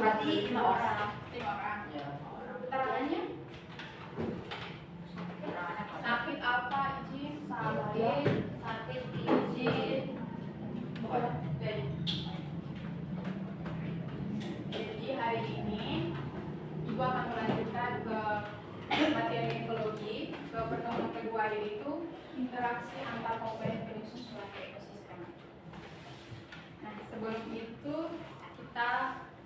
berarti 5 orang. 5 orang. Ya. Keterangannya? Sakit apa? Izin? Sakit izin. Jadi hari ini Ibu akan melanjutkan ke materi ekologi, ke pertemuan kedua, yaitu interaksi antar komponen penyusun suatu ekosistem. Nah, sebelum itu kita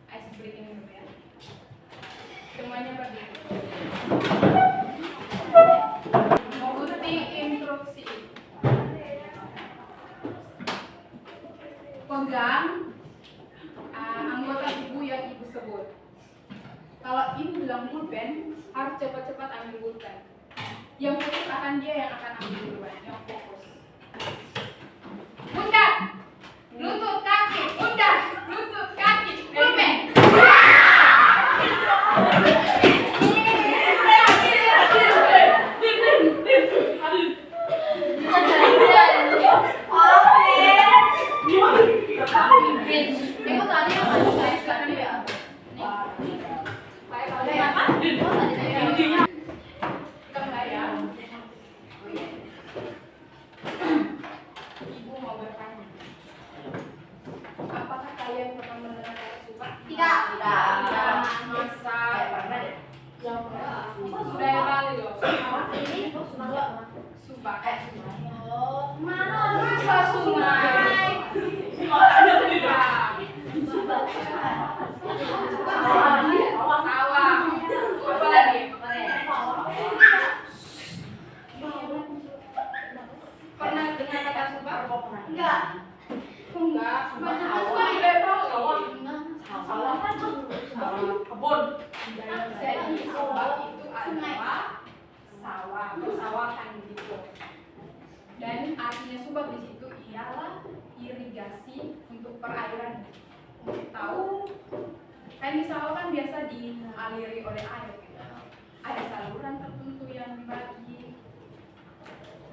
ice breaking dulu ya. Semuanya berdiri. Mengikuti instruksi. Pegang anggota ibu yang ibu sebut. Kalau ibu bilang pulpen, harus cepat-cepat ambil pulpen. Yang fokus akan dia yang akan ambil duluan, yang fokus. Bunda, lutut kaki, bunda, lutut kaki, pulpen. Ibu mau bertanya, apakah kalian pernah mendengar kata subak? Tidak. Masa Pernah deh. sudah ya kali loh. Ini subak. Subak. Mana Masa sungai? Sawah. Apa lagi? Pernah dengar kata subak? Enggak. Enggak. Banyak kan udah tahu. Sawah kan kebun. Jadi subak itu adalah sawah, persawahan gitu. Dan artinya subak di situ ialah irigasi untuk perairan. Tahu? Kan di sawah kan biasa dialiri oleh air gitu. Ada saluran tertentu yang dibagi.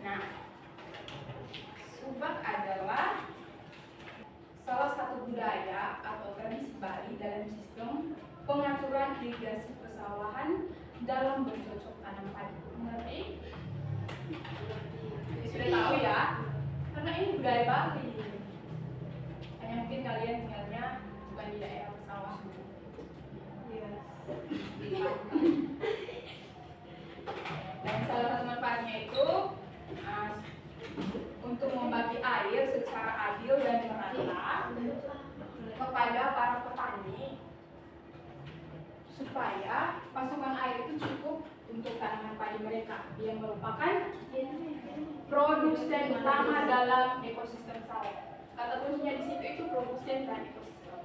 Nah, subak adalah salah satu budaya atau tradisi Bali dalam sistem pengaturan irigasi persawahan dalam bercocok tanam padi. Mengerti? Sudah tahu ya? Karena ini budaya Bali. Hanya mungkin kalian tinggalnya bukan di daerah sawah. Dan salah satu manfaatnya itu untuk membagi air secara adil dan merata kepada para petani supaya pasokan air itu cukup untuk tanaman padi mereka yang merupakan produsen utama dalam ekosistem sawah. Kata kuncinya di situ itu produsen dan ekosistem.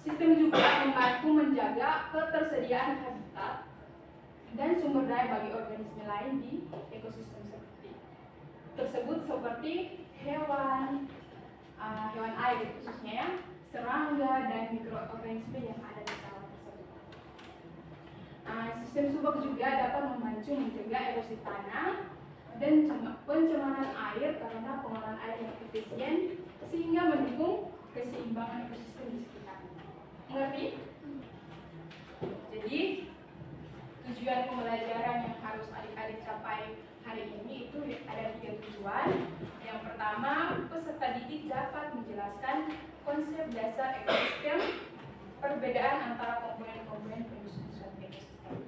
Sistem juga membantu menjaga ketersediaan habitat dan sumber daya bagi organisme lain di ekosistem tersebut seperti hewan air khususnya ya, serangga dan mikroorganisme yang ada di sawah tersebut. Sistem subak juga dapat membantu mencegah erosi tanah dan pencemaran air karena pengolahan air yang efisien sehingga mendukung keseimbangan ekosistem di sekitar. Mengerti? Jadi tujuan pembelajaran yang harus adik-adik capai hari ini itu ada 3 tujuan. Yang pertama, peserta didik dapat menjelaskan konsep dasar ekosistem, perbedaan antara komponen-komponen penyusun suatu ekosistem.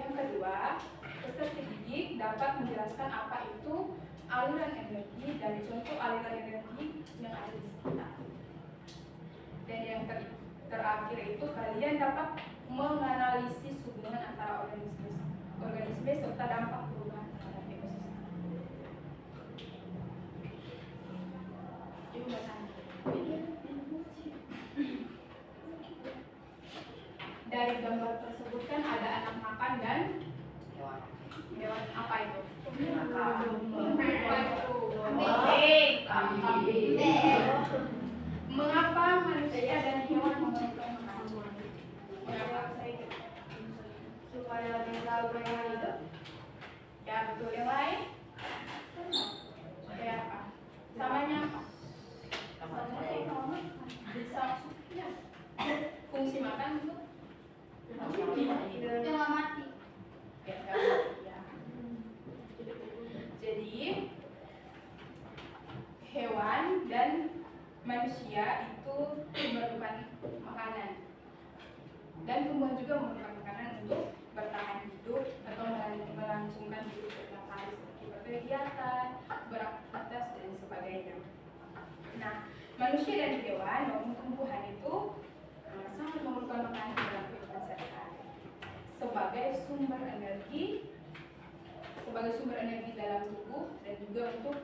Yang kedua, peserta didik dapat menjelaskan apa itu aliran energi dan contoh aliran energi yang ada di sekitar. Dan yang terakhir itu kalian dapat menganalisis hubungan antara organisme serta dampak perubahan terhadap ekosistem. Ibu nggak tanya. Dari gambar tersebut kan ada anak makan dan hewan apa itu? Mengapa manusia dan hewan memerlukan makanan? Mengapa saya gitu? Supaya bisa bertahan hidup. Ya betul. Yang lain? Supaya apa? Samanya apa? Sama ya. Fungsi makan itu Jangan mati. ya, ya. Jadi hewan dan manusia itu memerlukan makanan dan tumbuhan juga memerlukan makanan untuk bertahan hidup atau melangsungkan hidup setiap hari seperti berkegiatan, beraktivitas dan sebagainya. Nah, manusia dan hewan maupun tumbuhan itu sangat memerlukan makanan dalam kehidupan sehari-hari sebagai sumber energi dalam tubuh dan juga untuk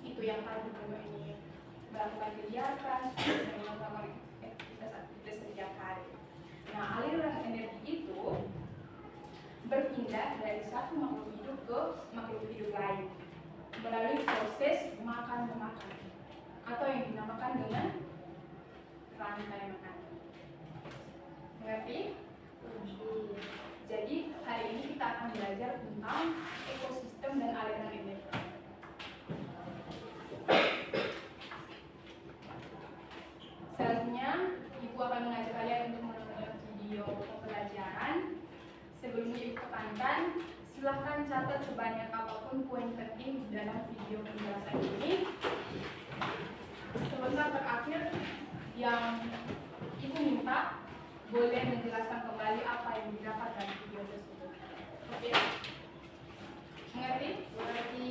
itu yang tadi ini melakukan kegiatan, melakukan aktivitas setiap hari. Nah, aliran energi itu berpindah dari satu makhluk hidup ke makhluk hidup lain melalui proses makan memakan atau yang dinamakan dengan rantai makanan. Mengerti? Jadi hari ini kita akan belajar tentang ekosistem dan aliran energi. Selanjutnya, Ibu akan mengajak kalian untuk menonton video pembelajaran. Sebelumnya Ibu tekankan, silahkan catat sebanyak apapun poin penting dalam video penjelasan ini. Sebentar terakhir yang Ibu minta boleh menjelaskan kembali apa yang didapat dari video tersebut. Oke? Mengerti? Berarti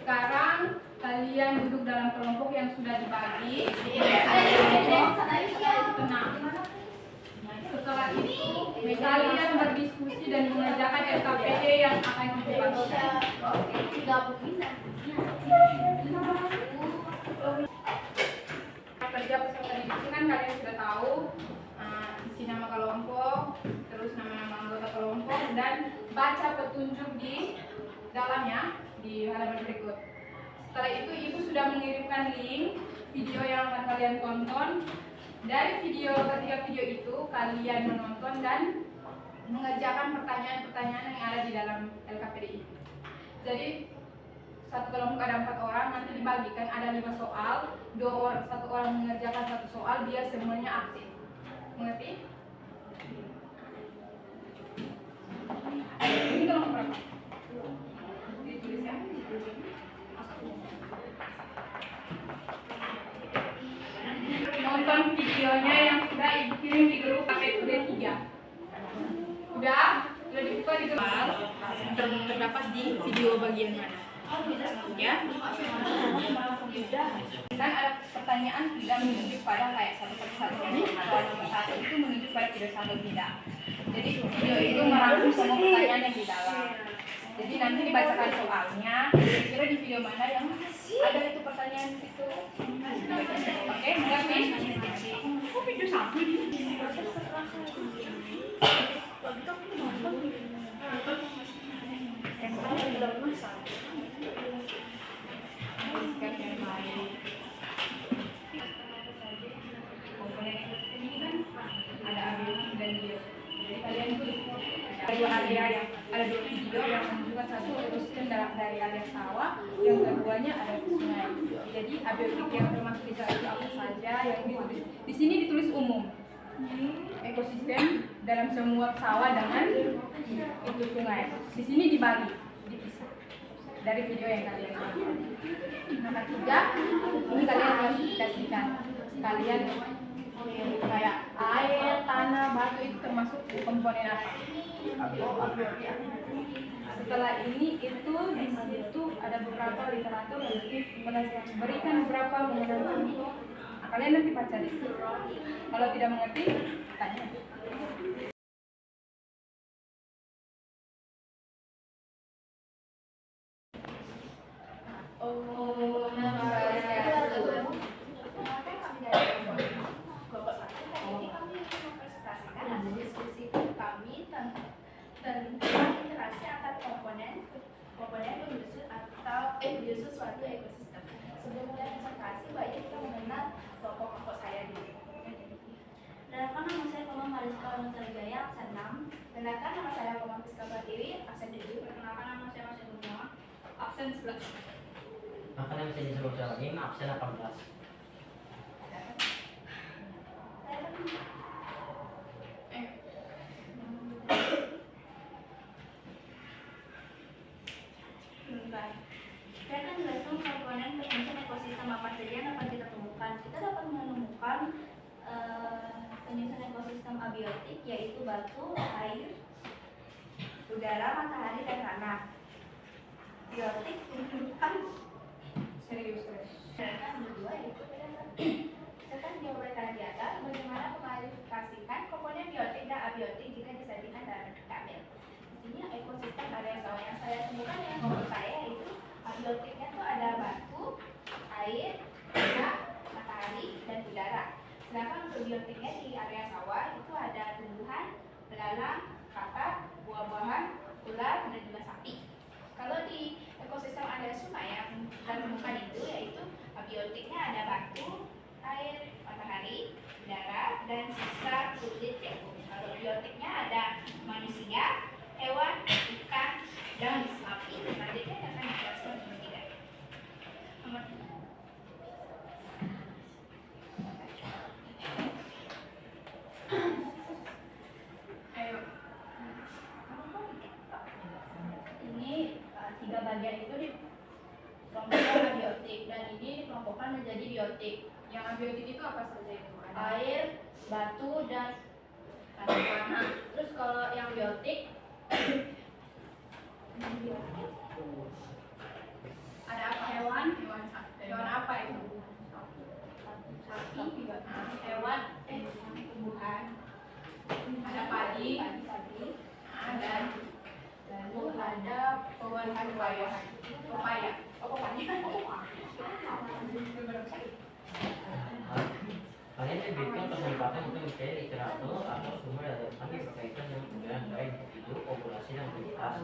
sekarang kalian duduk dalam kelompok yang sudah dibagi. Tenang. Setelah itu, kalian berdiskusi dan mengerjakan LKPD yang akan dibagikan. Kerja peserta didik kan kalian sudah tahu, isi nama kelompok, terus nama-nama anggota kelompok, dan baca petunjuk di dalamnya di halaman berikut. Setelah itu Ibu sudah mengirimkan link video yang akan kalian tonton. Dari ketiga video itu kalian menonton dan mengerjakan pertanyaan-pertanyaan yang ada di dalam LKPD ini. Jadi satu kelompok ada 4 orang, nanti dibagikan ada 5 soal, 1 orang mengerjakan 1 soal, biar semuanya aktif. Mengerti? Ini kelompok berapa? Ditulis ya. Nonton videonya yang sudah Ibu kirim di grup KPUD 3. Udah dibuka di grup. Terdapat di video bagian mana? Ya. Dan ada pertanyaan tidak menunjuk pada kayak satu persatu. Kalau nomor 1 itu menunjuk pada tidak satu tidak. Jadi video itu merangkum semua pertanyaan yang di dalam. Jadi nanti dibacakan soalnya. Kira di video mana yang ada itu pertanyaan itu. Oke, mengerti? Kok video satu ini? Ada ABU dan video. Jadi kalian itu ada 2 area yang ada 2 video yang menunjukkan satu ekosistem dari area sawah, yang keduanya ada di sungai. Jadi ABU yang termasuk di sana itu apa saja yang ditulis. Di sini ditulis umum. ekosistem dalam semua sawah dengan itu sungai. Di sini dibagi, dipisah dari video yang kalian lihat. Nah, ketiga, ini kalian klasifikasikan. Kalian kayak air, tanah, batu itu termasuk komponen apa? Setelah ini itu di situ ada beberapa literatur yang berikan beberapa mengenai contoh. Nah, kalian nanti baca di situ. Kalau tidak mengerti, tanya. Tentang interaksi antar komponen penyusun atau penyusun suatu ekosistem. Sebelum mulai presentasi, baiknya kita mengenal kelompok saya dulu. Kenalkan, nama saya Komang Mariska Nutaligaya, absen 6. Kenalkan, nama saya Komang Rizka Batiri, absen 7. Kenalkan, nama saya Masya Gunawan, absen 11. Maka nama saya Jasa Salim, absen 18. Saya akan menjelaskan komponen penyusun ekosistem apa saja yang dapat kita temukan. Kita dapat menemukan penyusun ekosistem abiotik, yaitu batu, air, udara, matahari, dan tanah. Biotik merupakan Serius. berdua, yaitu setelah diuraikan di atas, bagaimana mengklasifikasikan komponen biotik dan abiotik jika disajikan dalam bentuk tabel. Di sini ekosistem area sawah yang saya temukan yang menurut saya itu abiotiknya tuh ada batu, air, tanah, matahari, dan udara. Sedangkan untuk biotiknya di area sawah itu ada tumbuhan, belalang, kakap, buah-buahan, ular, dan juga sapi. Kalau di ekosistem area sungai yang kita temukan itu yaitu abiotiknya ada batu, air, matahari, udara, dan sisa kulit jagung. Kalau biotiknya ada manusia, hewan, ikan, dan sapi. Selanjutnya akan dijelaskan nomor 3. Nomor 3. Ayo. Ini 3 bagian itu dikelompokkan abiotik dan ini dikelompokkan menjadi biotik. Yang abiotik itu apa saja itu? Ada Air, batu, dan tanah. Terus kalau yang biotik ada apa? hewan, Hewan apa itu? sapi, hewan, tumbuhan, Ada padi, ada lalu ada pohon pepaya. Pepaya. oh pokoknya Kalian diberikan kesempatan untuk mencari literatur atau sumber relevan yang berkaitan dengan penggunaan baik individu, populasi, dan aktivitas.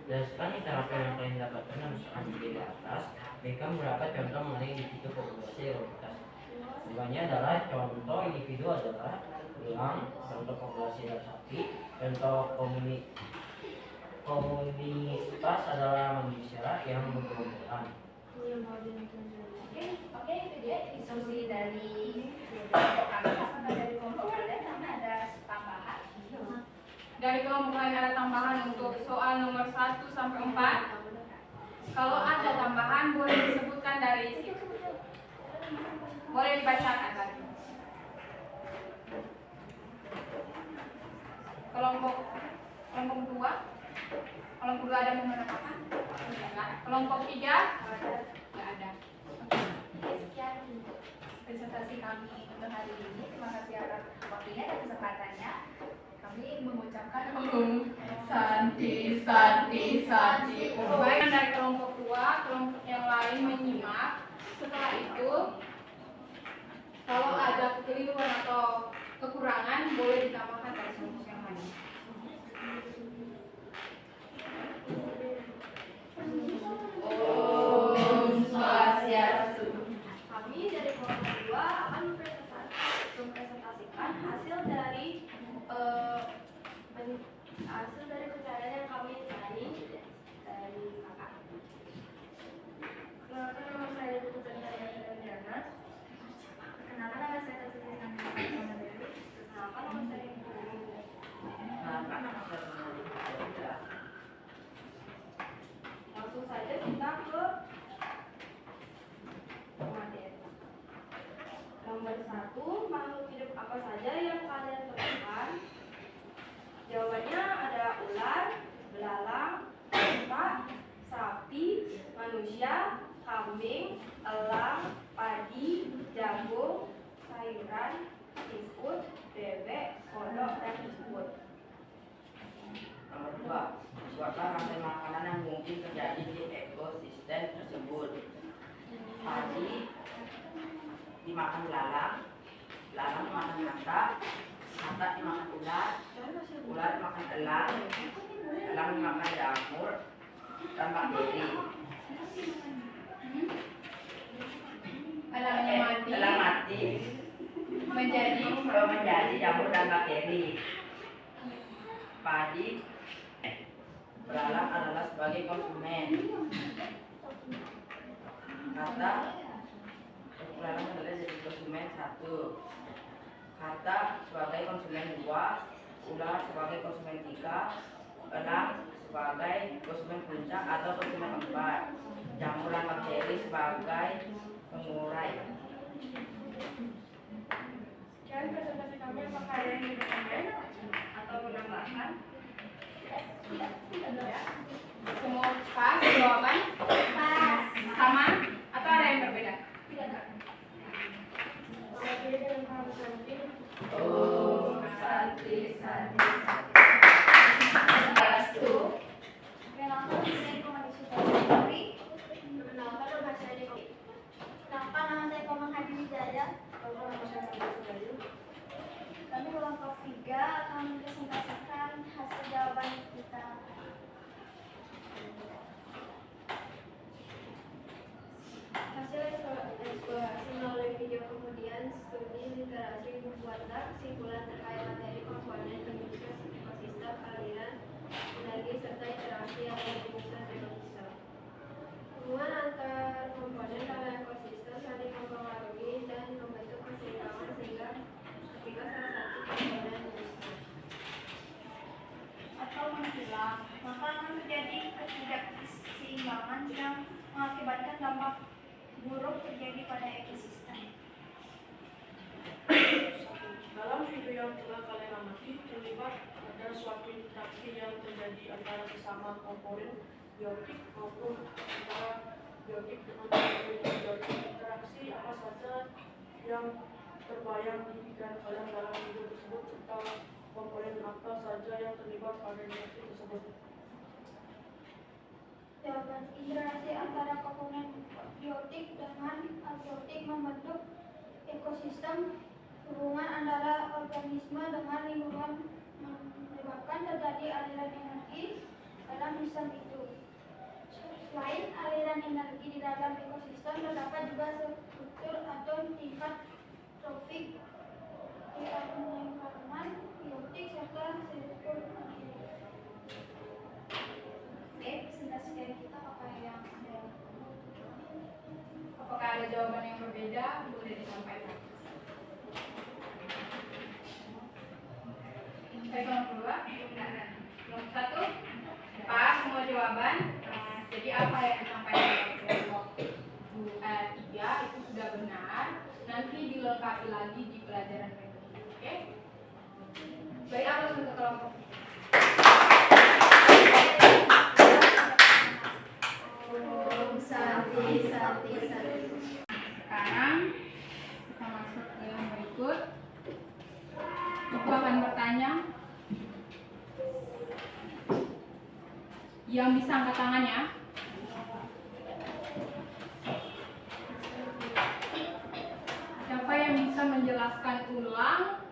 Berdasarkan literatur yang kalian dapatkan dalam di atas, berikan beberapa contoh mengenai individu, populasi, dan aktivitas. Keduanya adalah contoh individu adalah belang, contoh populasi adalah sapi, contoh komunitas adalah manusia yang berkelompokkan. Oke, itu dia diskusi dari kelompok kami. Apakah dari kelompok kalian karena ada tambahan? Dari kelompok lain ada tambahan untuk soal nomor 1 sampai 4. Kalau ada tambahan boleh disebutkan dari situ. Boleh dibacakan tadi. Kelompok 2. Kelompok 2 ada yang menambahkan? Enggak. Kelompok 3? Enggak ada. Sekian untuk presentasi kami untuk hari ini. Terima kasih atas waktunya dan kesempatannya. Kami mengucapkan Santi. Baik, dari kelompok 2, kelompok yang lain menyimak. Setelah itu, kalau ada kekeliruan atau kekurangan, boleh ditambahkan dari kelompok yang lain. Om Swastiastu. Kami dari kelompok 2 akan mempresentasikan hasil dari pencarian yang kami cari dari kakak. Kenalkan, nama saya Putri Diana. Kenalkan, nama saya Tati Krisna. Kenalkan, nama kita ke materi. Nomor 1, makhluk hidup apa saja yang kalian temukan? Jawabannya ada ular, belalang, unta, sapi, manusia, kambing, elang, padi, jagung, sayuran, siput, bebek, kodok, dan semut. Nomor 2, buatlah rantai makanan yang mungkin terjadi di ekosistem tersebut. Padi dimakan belalang, belalang dimakan kata dimakan ular dimakan elang dimakan jamur dan bakteri. Elang mati menjadi jamur dan bakteri. Padi belalang adalah sebagai konsumen. Kata belalang adalah jadi konsumen 1. Kata sebagai konsumen 2, ular sebagai konsumen 3, elang sebagai konsumen puncak atau konsumen 4, jamur dan bakteri sebagai pengurai. Sekian presentasi kami. Apakah ada yang bertanya atau menambahkan? Semua pas jawaban? Pas. Sama atau ada yang berbeda? Oh, santi. Perkenalkan, saya Komang Supardi. Perkenalkan, nama saya Deko. Perkenalkan, nama saya Komang Hadi Wijaya. Kami kelompok 3 akan mempresentasikan hasil jawaban kita. Hasil eksplorasi melalui video kemudian studi literasi membuatlah kesimpulan terkait materi komponen penyusun ekosistem, aliran energi serta interaksi yang penyusun ekosistem. Hubungan antar komponen dalam ekosistem saling mempengaruhi dan membentuk keseimbangan sehingga ketika salah satu komponen rusak atau menghilang, maka akan terjadi ketidakseimbangan yang mengakibatkan dampak buruk terjadi pada ekosistem. Dalam video yang telah kalian amati, terlibat ada suatu interaksi yang terjadi antara sesama komponen biotik maupun antara biotik dengan komponen biotik. Interaksi apa saja yang terbayang di pikiran kalian dalam video tersebut, serta komponen apa saja yang terlibat pada interaksi tersebut? Jawaban, interaksi antara komponen biotik dengan abiotik membentuk ekosistem. Hubungan antara organisme dengan lingkungan menyebabkan terjadi aliran energi dalam sistem itu. Selain aliran energi di dalam ekosistem, terdapat juga struktur atau tingkat trofik di lingkungan biotik serta struktur energi. Oke, presentasi dari kita Apakah ada jawaban yang berbeda? Boleh disampaikan. Baik, nomor 2. Nomor 1, pas semua jawaban. Jadi apa yang disampaikan oleh kelompok 3 itu sudah benar. Nanti dilengkapi lagi di pelajaran berikutnya. Oke? Baik, apa untuk kelompok? Sekarang kita masuk ke yang berikut. Aku akan bertanya. Yang bisa angkat tangan ya. Siapa yang bisa menjelaskan ulang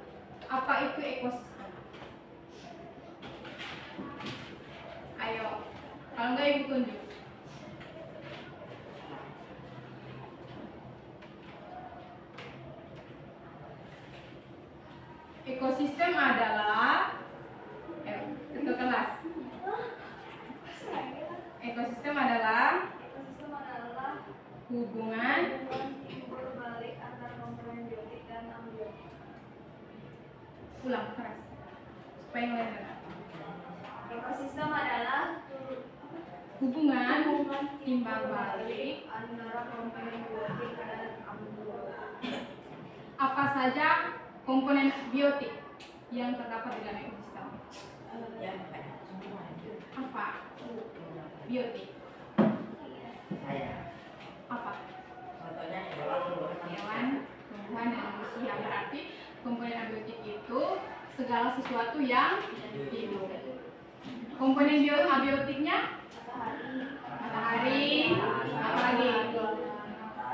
apa itu ekosistem? Ayo, kalau enggak ibu tunjuk. Ekosistem adalah ketua kelas. Ekosistem adalah hubungan timbul balik antara komponen biotik dan abiotik. ulang keras supaya ngeliat. Ekosistem adalah hubungan timbal balik antara komponen biotik dan abiotik. apa saja komponen biotik yang terdapat di dalam ekosistem? Ya, semua. Apa biotik? Saya. Apa? Contohnya hewan, Hewan, tumbuhan, dan manusia. Berarti komponen abiotik itu segala sesuatu yang hidup. Komponen abiotiknya matahari, apa lagi?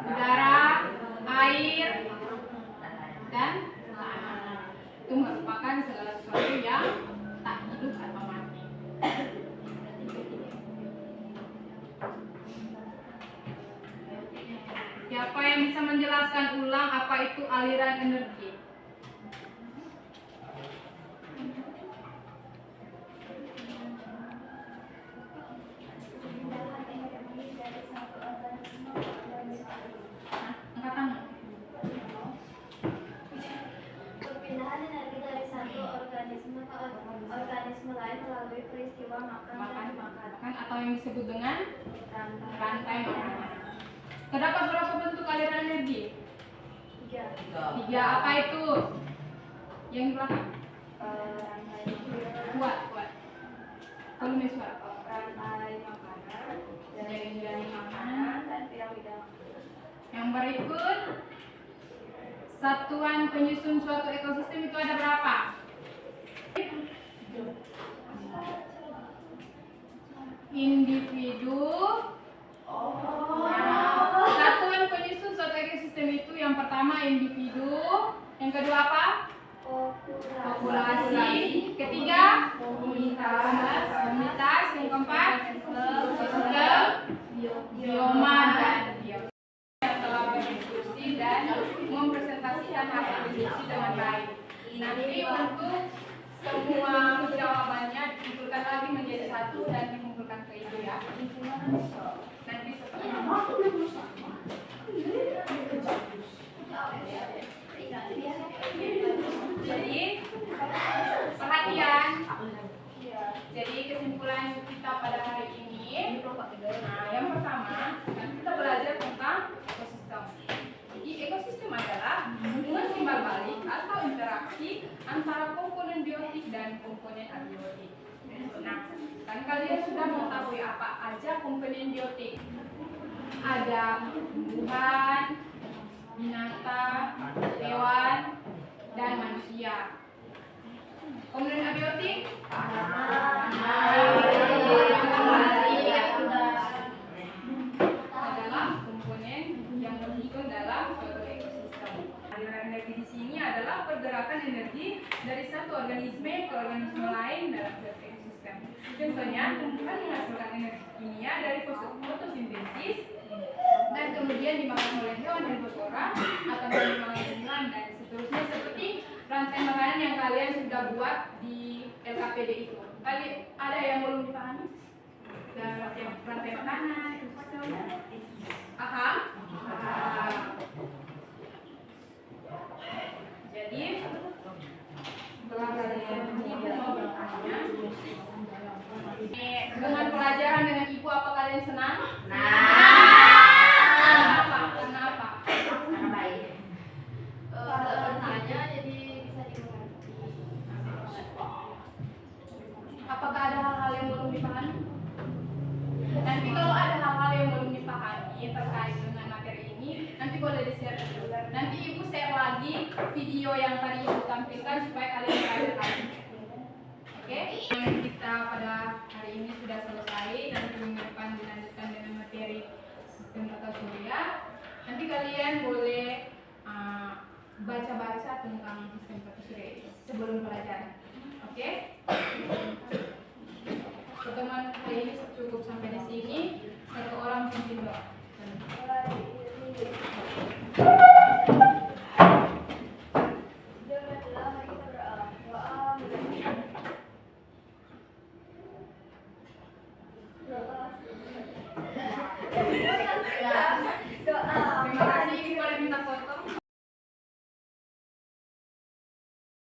Udara, air, dan tanah. Itu merupakan segala sesuatu yang tak hidup atau mati. Siapa yang bisa menjelaskan ulang apa itu aliran energi? Angkat tangan. Perpindahan energi dari satu organisme ke organisme lain melalui peristiwa makan Atau yang disebut dengan rantai. rantai makanan. Terdapat berapa bentuk aliran energi? 3. 3. Apa itu? Yang di belakang? Rantai Kuat. Volume suara. rantai makanan, Jaring makanan. dan piramida. Yang berikut, satuan penyusun suatu ekosistem itu ada berapa? Individu. Nah, satuan penyusun suatu ekosistem itu yang pertama individu, yang kedua apa? Populasi, ketiga komunitas, yang keempat sistem, bioma, dan biosfer yang telah berdiskusi dan mempresentasikan hasil diskusi dengan baik. Nanti untuk semua jawabannya dikumpulkan lagi menjadi satu dan dikumpulkan ke ibu ya. Nanti setelah jadi perhatian. Jadi kesimpulan kita pada hari ini, nah yang pertama kan kita belajar tentang ekosistem. Jadi ekosistem adalah hubungan timbal balik atau interaksi antara komponen biotik dan komponen abiotik. Nah, kan kalian sudah mengetahui apa aja komponen biotik. Ada tumbuhan, binatang, hewan, dan manusia. Komponen abiotik adalah komponen yang tersusun dalam suatu ekosistem. Aliran energi di sini adalah pergerakan energi dari satu organisme ke organisme lain dalam suatu ekosistem. Contohnya, tumbuhan menghasilkan energi kimia dari fotosintesis dan kemudian dimakan oleh hewan herbivora atau dimakan tumbuhan dan seterusnya, seperti rantai makanan yang kalian sudah buat di LKPD itu. Kali ada yang belum dipahami? Rantai makanan, ekosistem. Paham? Jadi setelah kalian ibu mau bertanya, dengan pelajaran dengan ibu apa kalian senang? Kenapa? Karena baik. Tanya jadi bisa dimengerti. Apakah ada hal-hal yang belum dipahami? Nanti kalau ada hal-hal yang belum dipahami terkait dengan materi ini, nanti boleh di-share dulu. Nanti ibu share lagi video yang tadi ibu tampilkan supaya kalian belajar lagi. Oke? Yang kita pada hari ini sudah selesai. Nanti minggu depan dilanjutkan dengan materi sistem tata surya. Nanti kalian boleh baca-baca tentang sistem tata surya ini sebelum pelajaran. Oke? Pertemuan hari ini cukup sampai di sini. Satu orang pimpin doa. Ya.